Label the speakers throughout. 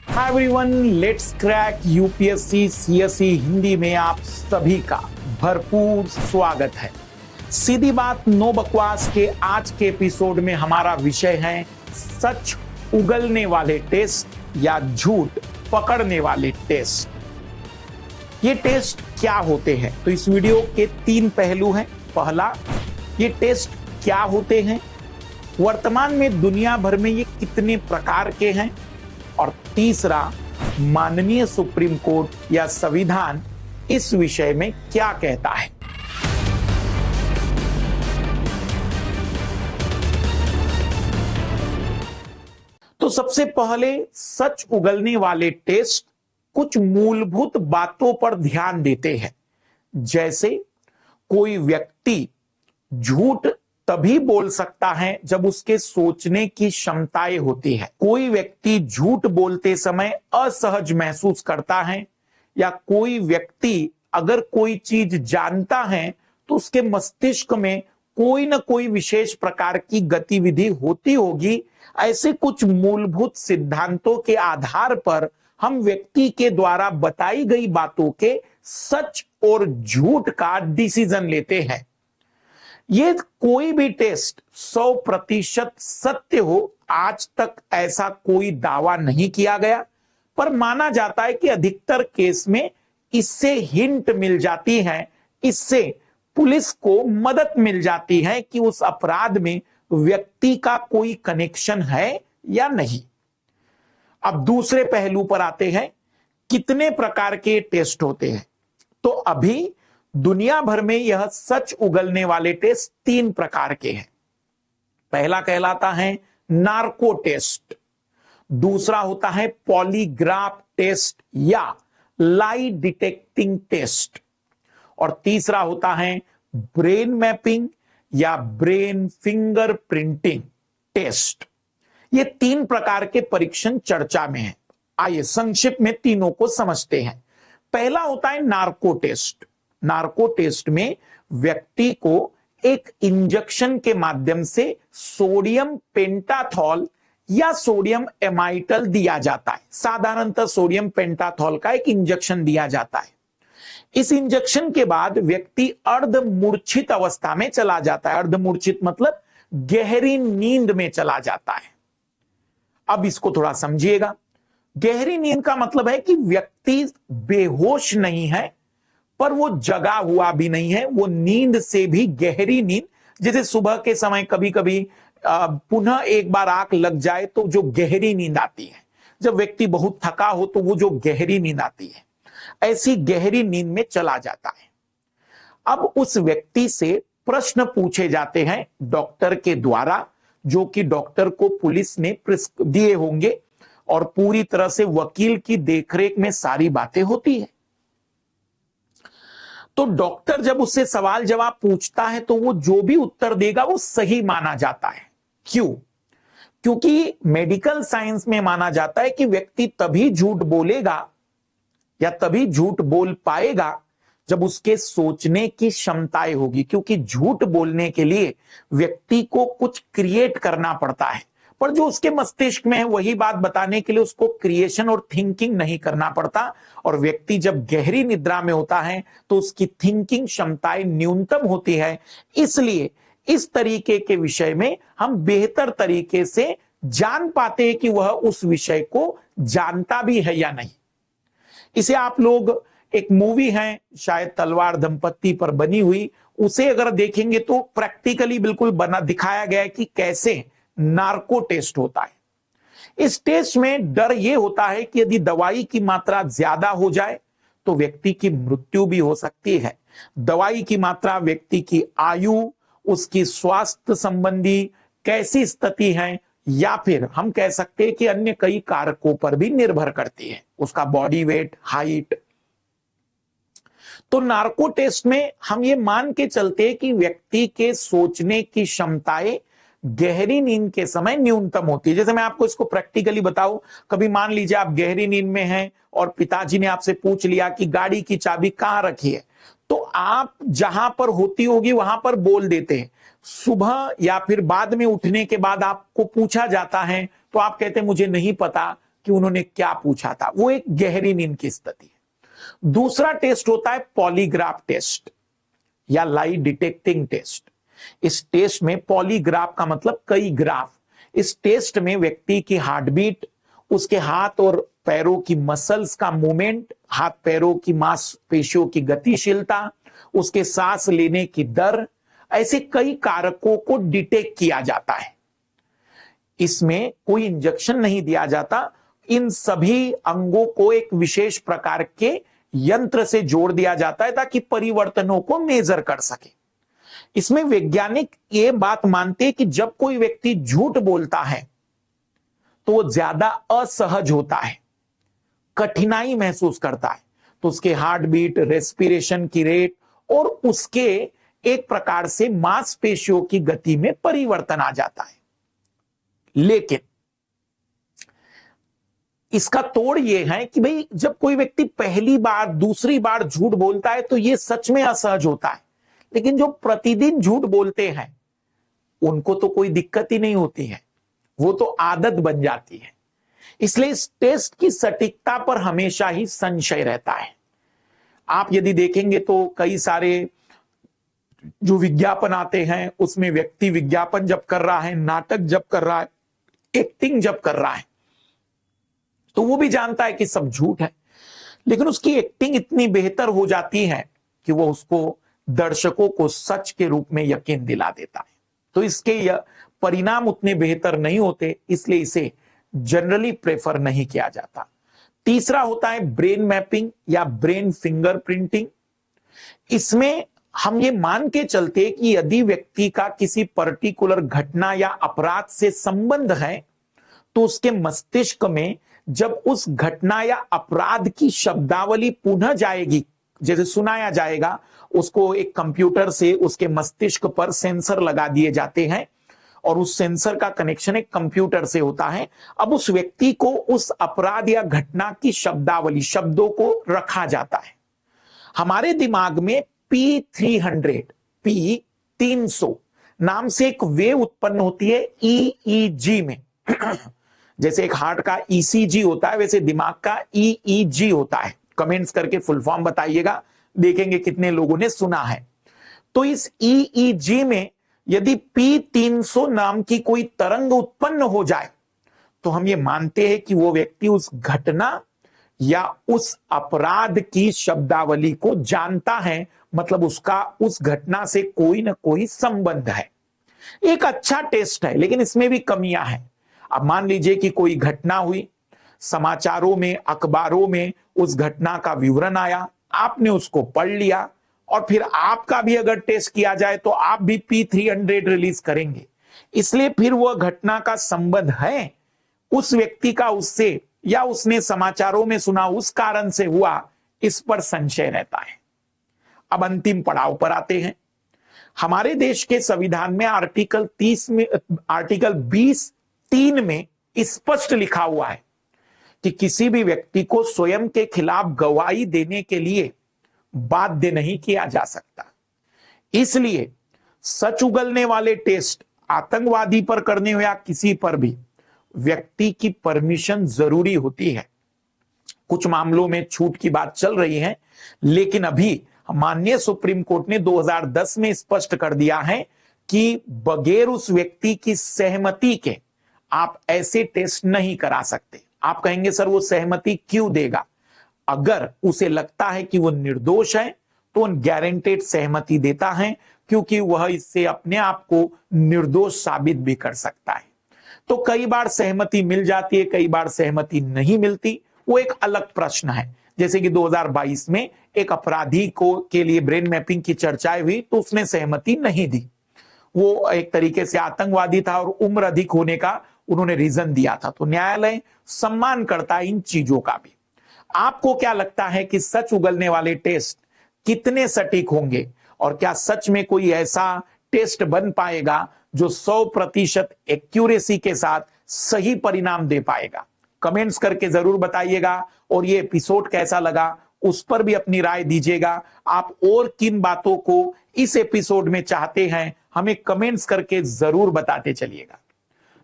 Speaker 1: Hi everyone, let's crack UPSC CSE Hindi में आप सभी का भरपूर स्वागत है। सीधी बात नो बकवास के आज के एपिसोड में हमारा विषय है सच उगलने वाले टेस्ट या झूठ पकड़ने वाले टेस्ट। ये टेस्ट क्या होते हैं? तो इस वीडियो के 3 पहलू हैं। पहला, ये टेस्ट क्या होते हैं, वर्तमान में दुनिया भर में ये कितने प्रकार के हैं, और तीसरा, माननीय सुप्रीम कोर्ट या संविधान इस विषय में क्या कहता है। तो सबसे पहले सच उगलने वाले टेस्ट कुछ मूलभूत बातों पर ध्यान देते हैं। जैसे कोई व्यक्ति झूठ तभी बोल सकता है जब उसके सोचने की क्षमताएं होती है। कोई व्यक्ति झूठ बोलते समय असहज महसूस करता है, या कोई व्यक्ति अगर कोई चीज जानता है तो उसके मस्तिष्क में कोई ना कोई विशेष प्रकार की गतिविधि होती होगी। ऐसे कुछ मूलभूत सिद्धांतों के आधार पर हम व्यक्ति के द्वारा बताई गई बातों के सच और झूठ का डिसीजन लेते हैं। ये कोई भी टेस्ट 100% सत्य हो, आज तक ऐसा कोई दावा नहीं किया गया, पर माना जाता है कि अधिकतर केस में इससे हिंट मिल जाती है, इससे पुलिस को मदद मिल जाती है कि उस अपराध में व्यक्ति का कोई कनेक्शन है या नहीं। अब दूसरे पहलू पर आते हैं, कितने प्रकार के टेस्ट होते हैं। तो अभी दुनिया भर में यह सच उगलने वाले टेस्ट 3 प्रकार के हैं। पहला कहलाता है नार्को टेस्ट, दूसरा होता है पॉलीग्राफ टेस्ट या लाई डिटेक्टिंग टेस्ट, और तीसरा होता है ब्रेन मैपिंग या ब्रेन फिंगरप्रिंटिंग टेस्ट। ये 3 प्रकार के परीक्षण चर्चा में हैं। आइए संक्षिप्त में तीनों को समझते हैं। पहला होता है नार्को टेस्ट। नार्को टेस्ट में व्यक्ति को एक इंजेक्शन के माध्यम से सोडियम पेंटाथॉल या सोडियम एमाइटल दिया जाता है। साधारणतः सोडियम पेंटाथॉल का एक इंजेक्शन दिया जाता है। इस इंजेक्शन के बाद व्यक्ति अर्धमूर्छित अवस्था में चला जाता है। अर्धमूर्छित मतलब गहरी नींद में चला जाता है। अब इसको थोड़ा समझिएगा। गहरी नींद का मतलब है कि व्यक्ति बेहोश नहीं है, पर वो जगा हुआ भी नहीं है, वो नींद से भी गहरी नींद, जैसे सुबह के समय कभी कभी पुनः एक बार आंख लग जाए तो जो गहरी नींद आती है, जब व्यक्ति बहुत थका हो तो वो जो गहरी नींद आती है, ऐसी गहरी नींद में चला जाता है। अब उस व्यक्ति से प्रश्न पूछे जाते हैं डॉक्टर के द्वारा, जो कि डॉक्टर को पुलिस ने दिए होंगे, और पूरी तरह से वकील की देखरेख में सारी बातें होती है। तो डॉक्टर जब उससे सवाल जवाब पूछता है तो वो जो भी उत्तर देगा वो सही माना जाता है। क्यों? क्योंकि मेडिकल साइंस में माना जाता है कि व्यक्ति तभी झूठ बोलेगा या तभी झूठ बोल पाएगा जब उसके सोचने की क्षमताएं होगी। क्योंकि झूठ बोलने के लिए व्यक्ति को कुछ क्रिएट करना पड़ता है, पर जो उसके मस्तिष्क में है वही बात बताने के लिए उसको क्रिएशन और थिंकिंग नहीं करना पड़ता। और व्यक्ति जब गहरी निद्रा में होता है तो उसकी थिंकिंग क्षमताएं न्यूनतम होती है। इसलिए इस तरीके के विषय में हम बेहतर तरीके से जान पाते हैं कि वह उस विषय को जानता भी है या नहीं। इसे आप लोग, एक मूवी है शायद तलवार दंपत्ति पर बनी हुई, उसे अगर देखेंगे तो प्रैक्टिकली बिल्कुल बना दिखाया गया है कि कैसे नार्को टेस्ट होता है। इस टेस्ट में डर यह होता है कि यदि दवाई की मात्रा ज्यादा हो जाए तो व्यक्ति की मृत्यु भी हो सकती है। दवाई की मात्रा व्यक्ति की आयु, उसकी स्वास्थ्य संबंधी कैसी स्थिति है, या फिर हम कह सकते हैं कि अन्य कई कारकों पर भी निर्भर करती है, उसका बॉडी वेट, हाइट। तो नार्को टेस्ट में हम ये मान के चलते हैं कि व्यक्ति के सोचने की क्षमताएं गहरी नींद के समय न्यूनतम होती है। जैसे मैं आपको इसको प्रैक्टिकली बताऊं, कभी मान लीजिए आप गहरी नींद में हैं और पिताजी ने आपसे पूछ लिया कि गाड़ी की चाबी कहां रखी है, तो आप जहां पर होती होगी वहां पर बोल देते हैं। सुबह या फिर बाद में उठने के बाद आपको पूछा जाता है तो आप कहते हैं मुझे नहीं पता, कि उन्होंने क्या पूछा था, वो एक गहरी नींद की स्थिति है। दूसरा टेस्ट होता है पॉलीग्राफ टेस्ट या लाई डिटेक्टिंग टेस्ट। इस टेस्ट में पॉलीग्राफ का मतलब कई ग्राफ। इस टेस्ट में व्यक्ति की हार्ट बीट, उसके हाथ और पैरों की मसल्स का मूवमेंट, हाथ पैरों की मांसपेशियों की गतिशीलता, उसके सांस लेने की दर, ऐसे कई कारकों को डिटेक्ट किया जाता है। इसमें कोई इंजेक्शन नहीं दिया जाता, इन सभी अंगों को एक विशेष प्रकार के यंत्र से जोड़ दिया जाता है ताकि परिवर्तनों को मेजर कर सके। इसमें वैज्ञानिक ये बात मानते हैं कि जब कोई व्यक्ति झूठ बोलता है तो वो ज्यादा असहज होता है, कठिनाई महसूस करता है, तो उसके हार्ट बीट, रेस्पिरेशन की रेट और उसके एक प्रकार से मांसपेशियों की गति में परिवर्तन आ जाता है। लेकिन इसका तोड़ यह है कि भाई जब कोई व्यक्ति पहली बार, दूसरी बार झूठ बोलता है तो यह सच में असहज होता है, लेकिन जो प्रतिदिन झूठ बोलते हैं उनको तो कोई दिक्कत ही नहीं होती है, वो तो आदत बन जाती है। इसलिए इस टेस्ट की सटीकता पर हमेशा ही संशय रहता है। आप यदि देखेंगे तो कई सारे जो विज्ञापन आते हैं उसमें व्यक्ति विज्ञापन जब कर रहा है, नाटक जब कर रहा है, एक्टिंग जब कर रहा है, तो वो भी जानता है कि सब झूठ है, लेकिन उसकी एक्टिंग इतनी बेहतर हो जाती है कि वो उसको दर्शकों को सच के रूप में यकीन दिला देता है। तो इसके परिणाम उतने बेहतर नहीं होते, इसलिए इसे जनरली प्रेफर नहीं किया जाता। तीसरा होता है ब्रेन मैपिंग या ब्रेन फिंगरप्रिंटिंग। इसमें हम ये मान के चलते कि यदि व्यक्ति का किसी पर्टिकुलर घटना या अपराध से संबंध है तो उसके मस्तिष्क में जब उस घटना या अपराध की शब्दावली पुनः जाएगी, जैसे सुनाया जाएगा, उसको एक कंप्यूटर से उसके मस्तिष्क पर सेंसर लगा दिए जाते हैं और उस सेंसर का कनेक्शन एक कंप्यूटर से होता है। अब उस व्यक्ति को उस अपराध या घटना की शब्दावली, शब्दों को रखा जाता है। हमारे दिमाग में P300 नाम से एक वेव उत्पन्न होती है EEG में। जैसे एक हार्ट का ECG होता है, वैसे दिमाग का EEG होता है। कमेंट्स करके फुल फॉर्म बताइएगा, देखेंगे कितने लोगों ने सुना है। तो इस EEG में यदि P300 नाम की कोई तरंग उत्पन्न हो जाए तो हम ये मानते हैं कि वो व्यक्ति उस घटना या उस अपराध की शब्दावली को जानता है, मतलब उसका उस घटना से कोई ना कोई संबंध है। एक अच्छा टेस्ट है, लेकिन इसमें भी कमियां हैं। अब मान लीजिए कि कोई घटना हुई, समाचारों में, अखबारों में उस घटना का विवरण आया, आपने उसको पढ़ लिया और फिर आपका भी अगर टेस्ट किया जाए तो आप भी P300 रिलीज करेंगे। इसलिए फिर वह घटना का संबंध है उस व्यक्ति का उससे, या उसने समाचारों में सुना उस कारण से हुआ, इस पर संशय रहता है। अब अंतिम पड़ाव पर आते हैं। हमारे देश के संविधान में आर्टिकल 20(3) में स्पष्ट लिखा हुआ है कि किसी भी व्यक्ति को स्वयं के खिलाफ गवाही देने के लिए बाध्य नहीं किया जा सकता। इसलिए सच उगलने वाले टेस्ट आतंकवादी पर करने हो या किसी पर भी, व्यक्ति की परमिशन जरूरी होती है। कुछ मामलों में छूट की बात चल रही है, लेकिन अभी माननीय सुप्रीम कोर्ट ने 2010 में स्पष्ट कर दिया है कि बगैर उस व्यक्ति की सहमति के आप ऐसे टेस्ट नहीं करा सकते। आप कहेंगे सर वो सहमति क्यों देगा? अगर उसे लगता है कि वो निर्दोष है तो गारंटेड सहमति देता है, क्योंकि वह इससे अपने आप को निर्दोष साबित भी कर सकता है। तो कई बार सहमति मिल जाती है, कई बार सहमति नहीं मिलती, वो एक अलग प्रश्न है। जैसे कि 2022 में एक अपराधी को के लिए ब्रेन मैपिंग की चर्चाएं हुई तो उसने सहमति नहीं दी। वो एक तरीके से आतंकवादी था और उम्र अधिक होने का उन्होंने रीजन दिया था। तो न्यायालय सम्मान करता है इन चीजों का भी। आपको क्या लगता है कि सच उगलने वाले टेस्ट कितने सटीक होंगे, और क्या सच में कोई ऐसा टेस्ट बन पाएगा जो 100% एक्यूरेसी के साथ सही परिणाम दे पाएगा? कमेंट्स करके जरूर बताइएगा। और ये एपिसोड कैसा लगा उस पर भी अपनी राय दीजिएगा। आप और किन बातों को इस एपिसोड में चाहते हैं हमें कमेंट्स करके जरूर बताते चलिएगा।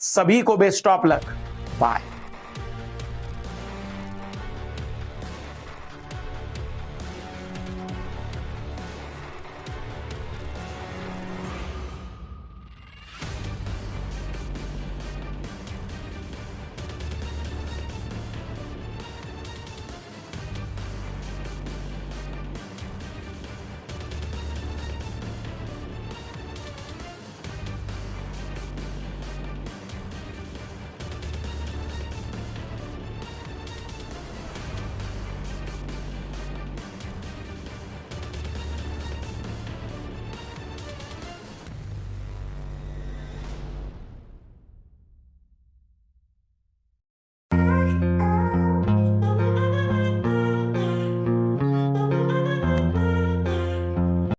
Speaker 1: सभी को बेस्ट ऑफ लक। बाय।